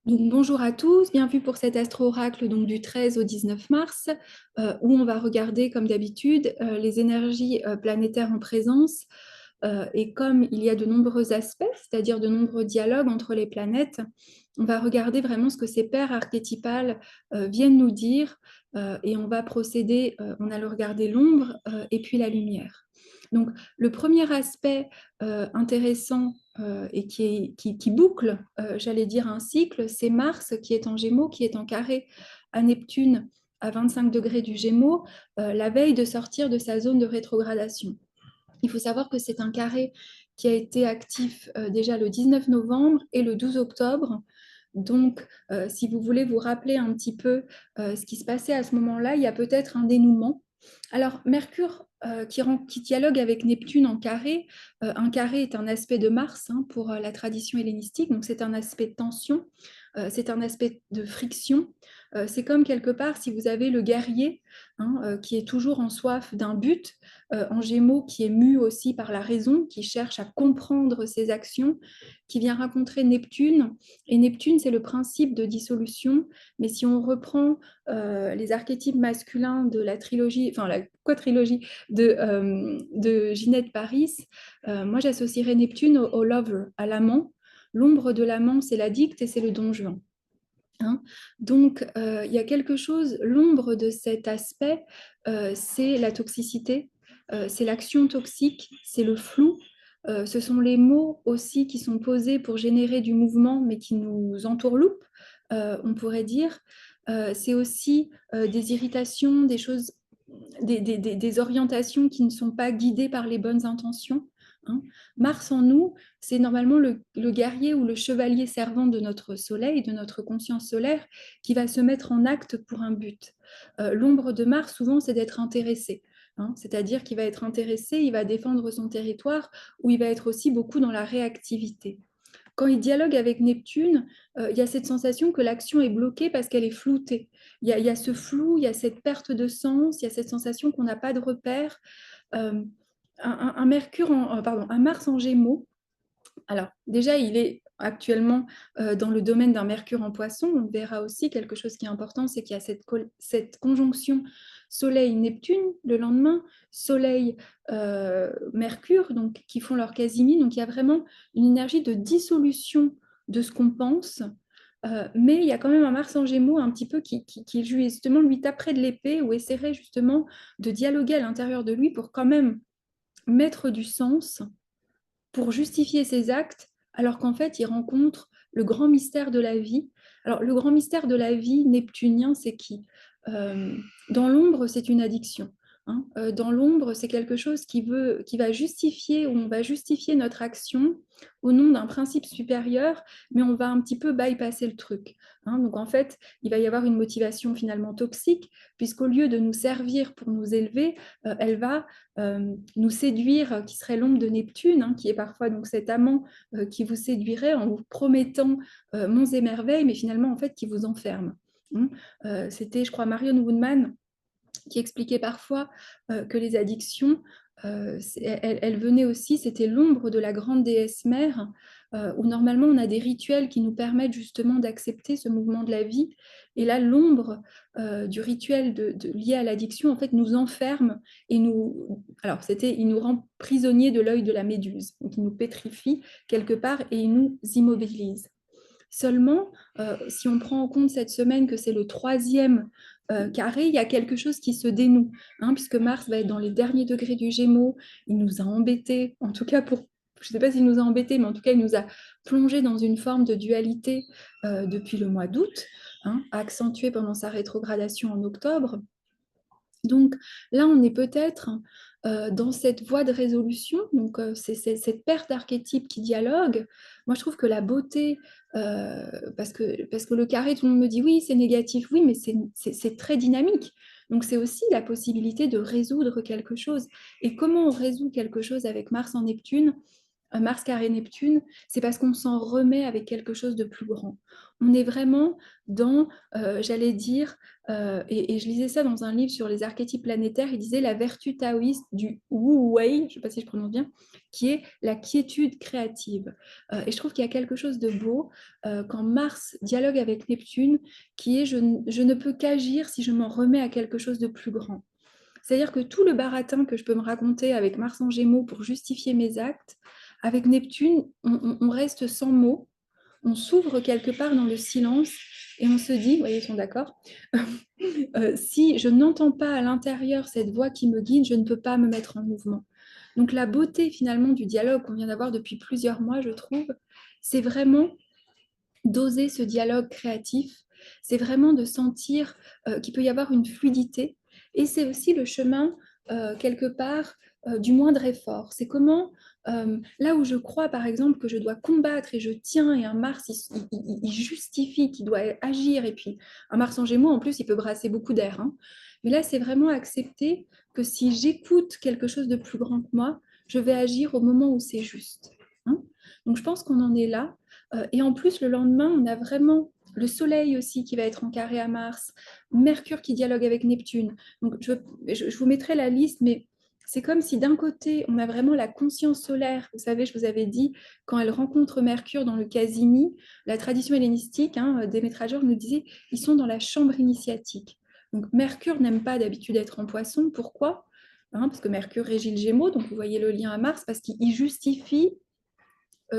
Donc, bonjour à tous, bienvenue pour cet astro-oracle donc, du 13 au 19 mars, où on va regarder, comme d'habitude, les énergies planétaires en présence. Et comme il y a de nombreux aspects, c'est-à-dire de nombreux dialogues entre les planètes, on va regarder vraiment ce que ces paires archétypales viennent nous dire, et on va procéder, on a le regarder l'ombre et puis la lumière. Donc, le premier aspect intéressant et qui boucle, j'allais dire, un cycle, c'est Mars qui est en Gémeaux, qui est en carré à Neptune à 25 degrés du Gémeaux, la veille de sortir de sa zone de rétrogradation. Il faut savoir que c'est un carré qui a été actif déjà le 19 novembre et le 12 octobre. Donc, si vous voulez vous rappeler un petit peu ce qui se passait à ce moment-là, il y a peut-être un dénouement. Alors, Mercure qui dialogue avec Neptune en carré, un carré est un aspect de Mars pour la tradition hellénistique, donc c'est un aspect de tension, c'est un aspect de friction. C'est comme quelque part si vous avez le guerrier qui est toujours en soif d'un but, en Gémeaux qui est mu aussi par la raison, qui cherche à comprendre ses actions, qui vient rencontrer Neptune. Et Neptune, c'est le principe de dissolution. Mais si on reprend les archétypes masculins de la trilogie, enfin la quadrilogie de Ginette Paris, moi j'associerais Neptune au lover, à l'amant. L'ombre de l'amant, c'est l'addict et c'est le don Juan. Donc, il y a quelque chose, l'ombre de cet aspect, c'est la toxicité, c'est l'action toxique, c'est le flou, ce sont les mots aussi qui sont posés pour générer du mouvement, mais qui nous entourloupent, on pourrait dire. C'est aussi des irritations, des choses, des orientations qui ne sont pas guidées par les bonnes intentions. Mars en nous, c'est normalement le guerrier ou le chevalier servant de notre soleil, de notre conscience solaire, qui va se mettre en acte pour un but. L'ombre de Mars, souvent, c'est d'être intéressé. C'est-à-dire qu'il va être intéressé, il va défendre son territoire, ou il va être aussi beaucoup dans la réactivité. Quand il dialogue avec Neptune, il y a cette sensation que l'action est bloquée parce qu'elle est floutée. Il y a ce flou, il y a cette perte de sens, il y a cette sensation qu'on n'a pas de repère. Euh, un Mars en Gémeaux, alors, déjà, il est actuellement dans le domaine d'un Mercure en Poisson. On verra aussi quelque chose qui est important, c'est qu'il y a cette conjonction Soleil-Neptune le lendemain, Soleil-Mercure, donc qui font leur quasimi. Donc, il y a vraiment une énergie de dissolution de ce qu'on pense. Mais il y a quand même un Mars en Gémeaux un petit peu qui justement lui taperait de l'épée ou essaierait justement de dialoguer à l'intérieur de lui pour quand même mettre du sens pour justifier ses actes, alors qu'en fait, il rencontre le grand mystère de la vie. Alors, le grand mystère de la vie neptunien, c'est qui Dans l'ombre, c'est une addiction. Dans l'ombre, c'est quelque chose qui va justifier, ou on va justifier notre action au nom d'un principe supérieur, mais on va un petit peu bypasser le truc. Donc en fait, il va y avoir une motivation finalement toxique, puisqu'au lieu de nous servir pour nous élever, elle va nous séduire, qui serait l'ombre de Neptune, qui est parfois donc cet amant qui vous séduirait en vous promettant monts et merveilles, mais finalement en fait qui vous enferme. C'était, je crois, Marion Woodman qui expliquait parfois que les addictions, elles venaient aussi, c'était l'ombre de la grande déesse mère, où normalement on a des rituels qui nous permettent justement d'accepter ce mouvement de la vie. Et là, l'ombre du rituel lié à l'addiction, en fait, nous enferme et il nous rend prisonniers de l'œil de la méduse. Donc, il nous pétrifie quelque part et il nous immobilise. Seulement, si on prend en compte cette semaine que c'est le troisième carré, il y a quelque chose qui se dénoue, puisque Mars va être dans les derniers degrés du Gémeaux. Il nous a embêtés, en tout cas je ne sais pas s'il nous a embêtés, mais en tout cas, il nous a plongé dans une forme de dualité depuis le mois d'août, accentuée pendant sa rétrogradation en octobre. Donc là, on est peut-être dans cette voie de résolution, donc c'est cette paire d'archétypes qui dialoguent. Moi, je trouve que la beauté, parce que le carré, tout le monde me dit oui, c'est négatif, oui, mais c'est très dynamique. Donc c'est aussi la possibilité de résoudre quelque chose. Et comment on résout quelque chose avec Mars en Neptune Mars carré Neptune, c'est parce qu'on s'en remet avec quelque chose de plus grand. On est vraiment dans, j'allais dire, et je lisais ça dans un livre sur les archétypes planétaires, il disait la vertu taoïste du Wu Wei, je ne sais pas si je prononce bien, qui est la quiétude créative. Et je trouve qu'il y a quelque chose de beau quand Mars dialogue avec Neptune, qui est je ne peux qu'agir si je m'en remets à quelque chose de plus grand. C'est-à-dire que tout le baratin que je peux me raconter avec Mars en Gémeaux pour justifier mes actes, avec Neptune, on reste sans mots, on s'ouvre quelque part dans le silence et on se dit, vous voyez, ils sont d'accord, si je n'entends pas à l'intérieur cette voix qui me guide, je ne peux pas me mettre en mouvement. Donc la beauté finalement du dialogue qu'on vient d'avoir depuis plusieurs mois, je trouve, c'est vraiment d'oser ce dialogue créatif, c'est vraiment de sentir qu'il peut y avoir une fluidité. Et c'est aussi le chemin, quelque part, du moindre effort. C'est comment, là où je crois, par exemple, que je dois combattre et je tiens, et un Mars, il justifie qu'il doit agir, et puis un Mars en Gémeaux, en plus, il peut brasser beaucoup d'air. Hein. Mais là, c'est vraiment accepter que si j'écoute quelque chose de plus grand que moi, je vais agir au moment où c'est juste. Hein. Donc, je pense qu'on en est là. Et en plus, le lendemain, on a vraiment le Soleil aussi qui va être en carré à Mars, Mercure qui dialogue avec Neptune. Donc, je vous mettrai la liste, mais c'est comme si d'un côté, on a vraiment la conscience solaire. Vous savez, je vous avais dit, quand elle rencontre Mercure dans le Cassini, la tradition hellénistique, hein, Démétre nous disait, ils sont dans la chambre initiatique. Donc, Mercure n'aime pas d'habitude être en poisson. Pourquoi? Parce que Mercure régit le Gémeaux, donc vous voyez le lien à Mars, parce qu'il justifie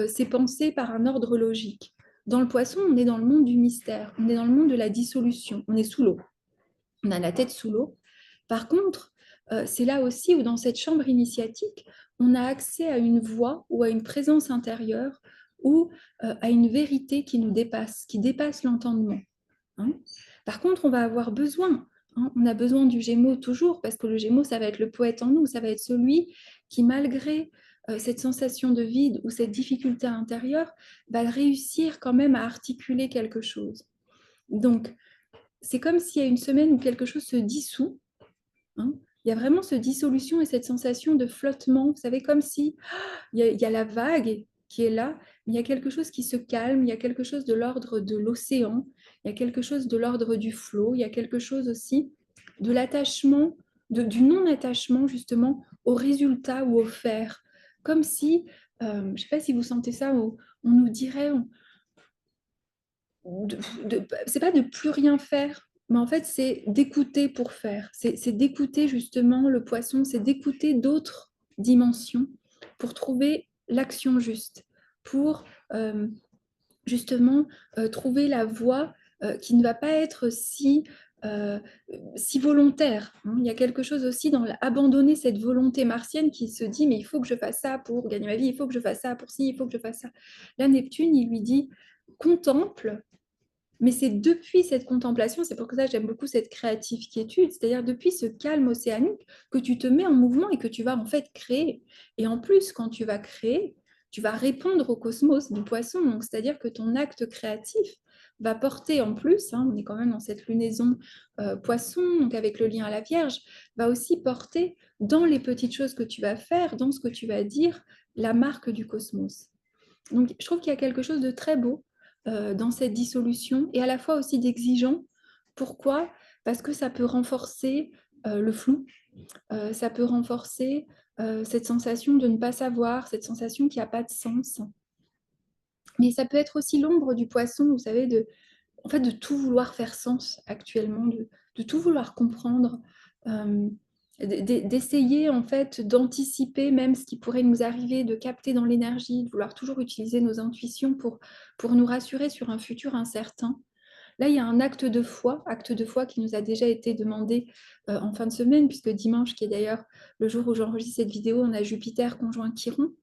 ses pensées par un ordre logique. Dans le poisson, on est dans le monde du mystère, on est dans le monde de la dissolution, on est sous l'eau, on a la tête sous l'eau. Par contre, c'est là aussi où dans cette chambre initiatique, on a accès à une voix ou à une présence intérieure ou à une vérité qui nous dépasse, qui dépasse l'entendement. Hein. Par contre, on va avoir besoin, hein, on a besoin du Gémeaux toujours, parce que le Gémeaux, ça va être le poète en nous, ça va être celui qui, malgré cette sensation de vide ou cette difficulté intérieure, va réussir quand même à articuler quelque chose. Donc, c'est comme s'il y a une semaine où quelque chose se dissout. Hein. Il y a vraiment cette dissolution et cette sensation de flottement. Vous savez, comme si il y a la vague qui est là, il y a quelque chose qui se calme, il y a quelque chose de l'ordre de l'océan, il y a quelque chose de l'ordre du flot, il y a quelque chose aussi de l'attachement, du non-attachement justement au résultat ou au faire. Comme si, je ne sais pas si vous sentez ça, on nous dirait, c'est pas de plus rien faire, mais en fait c'est d'écouter pour faire. C'est d'écouter justement le poisson, c'est d'écouter d'autres dimensions pour trouver l'action juste, pour justement trouver la voie qui ne va pas être euh, si volontaire. Hein. Il y a quelque chose aussi dans abandonner cette volonté martienne qui se dit mais il faut que je fasse ça pour gagner ma vie, il faut que je fasse ça pour ci, il faut que je fasse ça. Là, Neptune, il lui dit contemple, mais c'est depuis cette contemplation, c'est pour ça que j'aime beaucoup cette créative quiétude, c'est-à-dire depuis ce calme océanique que tu te mets en mouvement et que tu vas en fait créer. Et en plus, quand tu vas créer, tu vas répondre au cosmos du poisson, donc c'est-à-dire que ton acte créatif va porter en plus, hein, on est quand même dans cette lunaison poisson, donc avec le lien à la Vierge, va aussi porter dans les petites choses que tu vas faire, dans ce que tu vas dire, la marque du cosmos. Donc, je trouve qu'il y a quelque chose de très beau dans cette dissolution et à la fois aussi d'exigeant. Pourquoi? Parce que ça peut renforcer le flou, ça peut renforcer cette sensation de ne pas savoir, cette sensation qui n'a pas de sens. Mais ça peut être aussi l'ombre du poisson, vous savez, en fait, de tout vouloir faire sens actuellement, de tout vouloir comprendre, euh, d'essayer en fait d'anticiper même ce qui pourrait nous arriver, de capter dans l'énergie, de vouloir toujours utiliser nos intuitions pour nous rassurer sur un futur incertain. Là, il y a un acte de foi qui nous a déjà été demandé en fin de semaine, puisque dimanche, qui est d'ailleurs le jour où j'enregistre cette vidéo, on a Jupiter conjoint Chiron.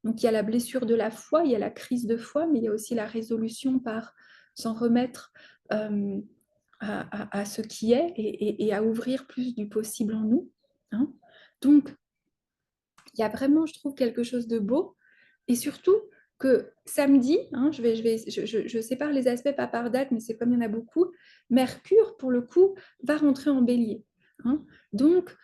Donc il y a la blessure de la foi, il y a la crise de foi, mais il y a aussi la résolution par s'en remettre à ce qui est et à ouvrir plus du possible en nous. Hein. Donc, il y a vraiment, je trouve, quelque chose de beau. Et surtout que samedi, hein, je sépare les aspects pas par date, mais c'est comme il y en a beaucoup, Mercure, pour le coup, va rentrer en bélier. Hein. Donc,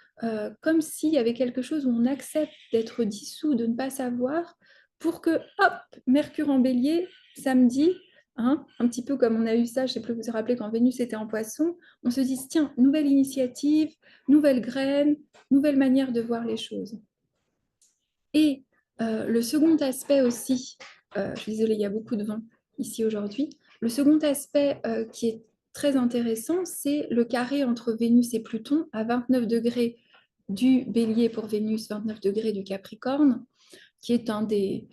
comme s'il y avait quelque chose où on accepte d'être dissous, de ne pas savoir, pour que, hop, Mercure en bélier, samedi, hein, un petit peu comme on a eu ça, je ne sais plus, vous vous rappelez, quand Vénus était en poisson, on se dit, tiens, nouvelle initiative, nouvelle graine, nouvelle manière de voir les choses. Et le second aspect aussi, je suis désolée, il y a beaucoup de vent ici aujourd'hui, le second aspect qui est très intéressant, c'est le carré entre Vénus et Pluton à 29 degrés du Bélier pour Vénus, 29 degrés du Capricorne, qui est un des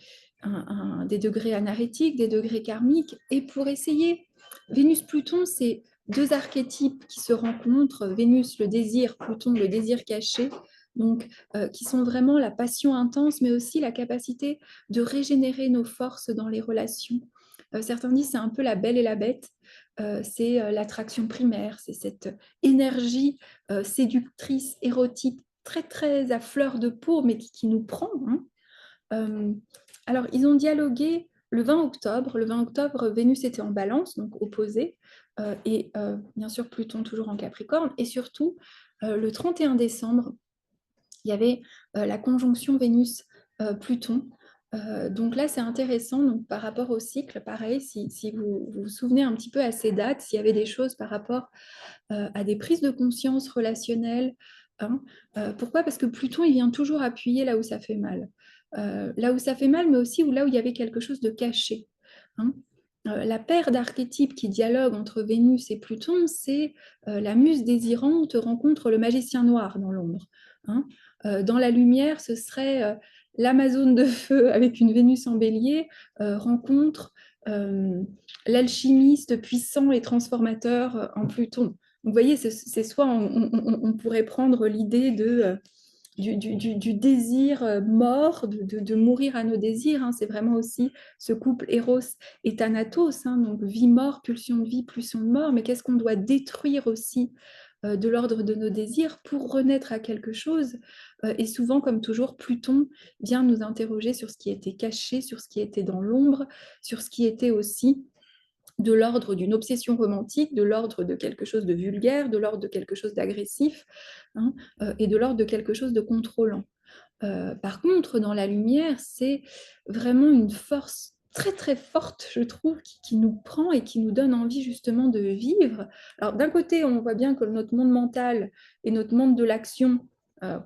degrés anarétiques, des degrés karmiques. Et pour essayer, Vénus-Pluton, c'est deux archétypes qui se rencontrent, Vénus, le désir, Pluton, le désir caché, donc qui sont vraiment la passion intense, mais aussi la capacité de régénérer nos forces dans les relations. Certains disent c'est un peu la belle et la bête, c'est l'attraction primaire, c'est cette énergie séductrice, érotique, très très à fleur de peau, mais qui nous prend. Alors, ils ont dialogué le 20 octobre. Le 20 octobre, Vénus était en balance, donc opposée, et bien sûr Pluton toujours en Capricorne. Et surtout, le 31 décembre, il y avait la conjonction Vénus-Pluton. Donc là, c'est intéressant donc, par rapport au cycle. Pareil, si vous souvenez un petit peu à ces dates, s'il y avait des choses par rapport à des prises de conscience relationnelles. Hein. Pourquoi? Parce que Pluton, il vient toujours appuyer là où ça fait mal. Là où ça fait mal, mais aussi là où il y avait quelque chose de caché. Hein. La paire d'archétypes qui dialogue entre Vénus et Pluton, c'est la muse désirante rencontre le magicien noir dans l'ombre. Hein. Dans la lumière, ce serait l'Amazone de feu avec une Vénus en bélier rencontre l'alchimiste puissant et transformateur en Pluton. Donc, vous voyez, c'est soit on pourrait prendre l'idée du désir mort, de mourir à nos désirs. Hein. C'est vraiment aussi ce couple Eros et Thanatos, hein, donc vie-mort, pulsion de vie, pulsion de mort. Mais qu'est-ce qu'on doit détruire aussi de l'ordre de nos désirs pour renaître à quelque chose? Et souvent, comme toujours, Pluton vient nous interroger sur ce qui était caché, sur ce qui était dans l'ombre, sur ce qui était aussi de l'ordre d'une obsession romantique, de l'ordre de quelque chose de vulgaire, de l'ordre de quelque chose d'agressif, hein, et de l'ordre de quelque chose de contrôlant. Par contre, dans la lumière, c'est vraiment une force très très forte, je trouve, qui nous prend et qui nous donne envie justement de vivre. Alors d'un côté, on voit bien que notre monde mental et notre monde de l'action, il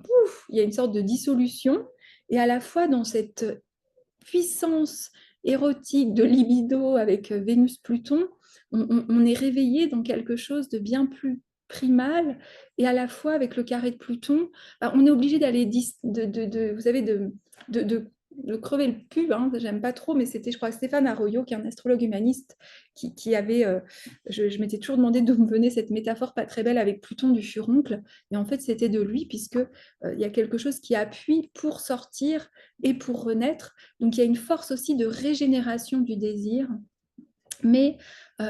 y a une sorte de dissolution, et à la fois dans cette puissance érotique de libido avec Vénus-Pluton, on est réveillé dans quelque chose de bien plus primal, et à la fois avec le carré de Pluton, on est obligé d'aller, vous savez, de crever le pub, hein, j'aime pas trop, mais c'était, je crois, Stéphane Arroyo, qui est un astrologue humaniste, qui avait, je m'étais toujours demandé d'où me venait cette métaphore pas très belle avec Pluton du furoncle, et en fait c'était de lui, puisque il y a quelque chose qui appuie pour sortir et pour renaître, donc il y a une force aussi de régénération du désir, mais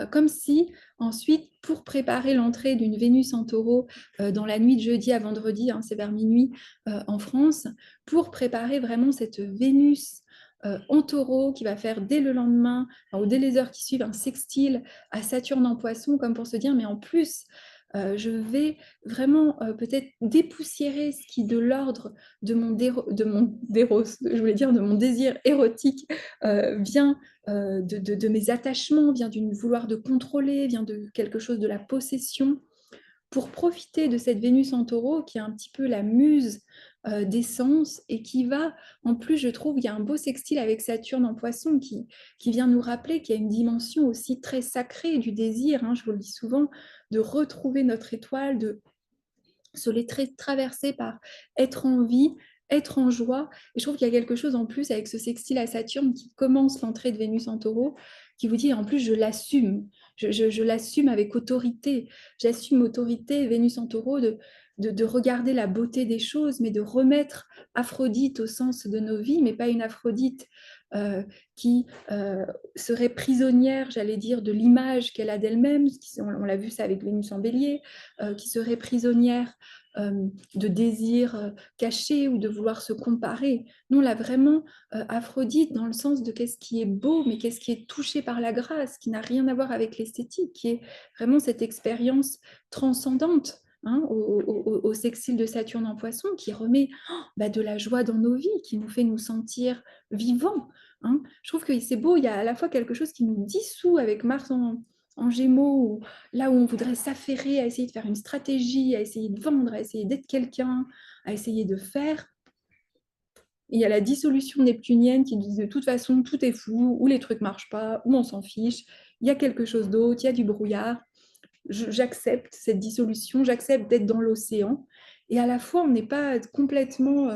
comme si ensuite, pour préparer l'entrée d'une Vénus en taureau dans la nuit de jeudi à vendredi, hein, c'est vers minuit en France, pour préparer vraiment cette Vénus en taureau qui va faire dès le lendemain, ou dès les heures qui suivent, un sextile à Saturne en poisson, comme pour se dire, mais en plus, je vais vraiment peut-être dépoussiérer ce qui de l'ordre de je voulais dire de mon désir érotique vient de mes attachements, vient d'une vouloir de contrôler, vient de quelque chose de la possession, pour profiter de cette Vénus en taureau qui est un petit peu la muse d'essence et qui va, en plus je trouve, il y a un beau sextile avec Saturne en poisson qui vient nous rappeler qu'il y a une dimension aussi très sacrée du désir, hein, je vous le dis souvent, de retrouver notre étoile, de se les traverser par être en vie, être en joie. Et je trouve qu'il y a quelque chose en plus avec ce sextile à Saturne qui commence l'entrée de Vénus en taureau, qui vous dit en plus je l'assume, je l'assume avec autorité, j'assume autorité Vénus en taureau de regarder la beauté des choses, mais de remettre Aphrodite au sens de nos vies, mais pas une Aphrodite qui serait prisonnière, j'allais dire, de l'image qu'elle a d'elle-même, on l'a vu ça avec Vénus en bélier, qui serait prisonnière de désirs cachés ou de vouloir se comparer. Nous, on l'a vraiment Aphrodite dans le sens de qu'est-ce qui est beau, mais qu'est-ce qui est touché par la grâce, qui n'a rien à voir avec l'esthétique, qui est vraiment cette expérience transcendante hein, au sextile de Saturne en Poisson, qui remet de la joie dans nos vies, qui nous fait nous sentir vivants, hein. Je trouve que c'est beau, il y a à la fois quelque chose qui nous dissout avec Mars en Gémeaux, là où on voudrait s'affairer à essayer de faire une stratégie, à essayer de vendre, à essayer d'être quelqu'un, à essayer de faire. Il y a la dissolution neptunienne qui dit de toute façon tout est fou, ou les trucs marchent pas, ou on s'en fiche, il y a quelque chose d'autre, il y a du brouillard. J'accepte cette dissolution, j'accepte d'être dans l'océan. Et à la fois, on n'est pas complètement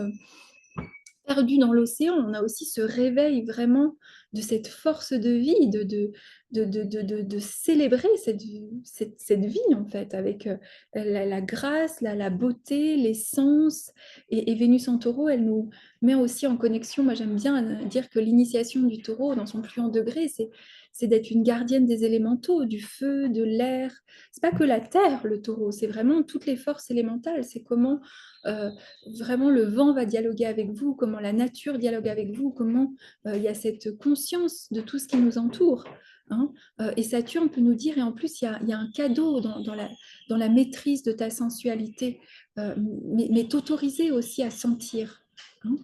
perdu dans l'océan, on a aussi ce réveil vraiment de cette force de vie, de célébrer cette vie en fait, avec la grâce, la beauté, l'essence. Et Vénus en taureau, elle nous met aussi en connexion. Moi j'aime bien dire que l'initiation du taureau dans son plus haut degré, c'est d'être une gardienne des élémentaux, du feu, de l'air. C'est pas que la terre, le taureau, c'est vraiment toutes les forces élémentales. C'est comment euh, vraiment le vent va dialoguer avec vous, comment la nature dialogue avec vous, comment il y a cette conscience de tout ce qui nous entoure. Hein. Et Saturne peut nous dire, et en plus il y a un cadeau dans la maîtrise de ta sensualité, mais t'autoriser aussi à sentir. Hein.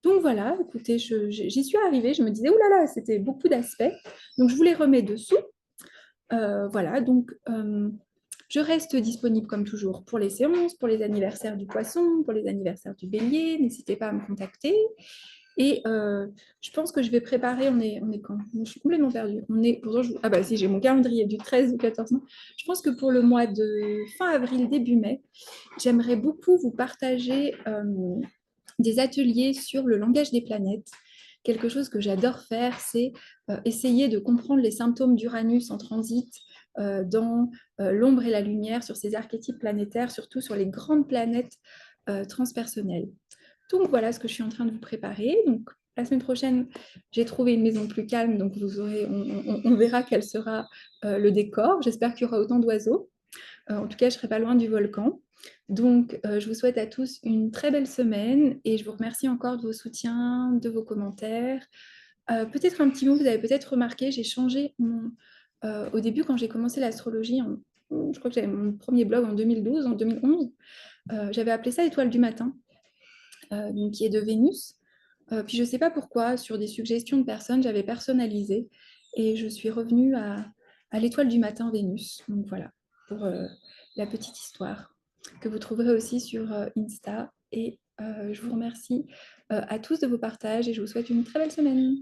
Donc voilà, écoutez, j'y suis arrivée, je me disais, oh là là, c'était beaucoup d'aspects. Donc je vous les remets dessous. Voilà, donc je reste disponible comme toujours pour les séances, pour les anniversaires du poisson, pour les anniversaires du bélier. N'hésitez pas à me contacter. Et je pense que je vais préparer, on est quand? Je suis complètement perdue. Pourtant, ah bah si, j'ai mon calendrier du 13 au 14 mai. Je pense que pour le mois de fin avril, début mai, j'aimerais beaucoup vous partager des ateliers sur le langage des planètes. Quelque chose que j'adore faire, c'est essayer de comprendre les symptômes d'Uranus en transit dans l'ombre et la lumière, sur ces archétypes planétaires, surtout sur les grandes planètes transpersonnelles. Donc voilà ce que je suis en train de vous préparer. Donc la semaine prochaine, j'ai trouvé une maison plus calme, donc on verra quel sera le décor. J'espère qu'il y aura autant d'oiseaux. En tout cas, je ne serai pas loin du volcan. Donc, je vous souhaite à tous une très belle semaine et je vous remercie encore de vos soutiens, de vos commentaires. Peut-être un petit mot, vous avez peut-être remarqué, j'ai changé au début, quand j'ai commencé l'astrologie, je crois que j'avais mon premier blog en 2012, en 2011, j'avais appelé ça Étoile du matin, donc, qui est de Vénus. Puis je ne sais pas pourquoi, sur des suggestions de personnes, j'avais personnalisé et je suis revenue à l'étoile du matin Vénus. Donc voilà, pour la petite histoire que vous trouverez aussi sur Insta. Et je vous remercie à tous de vos partages et je vous souhaite une très belle semaine.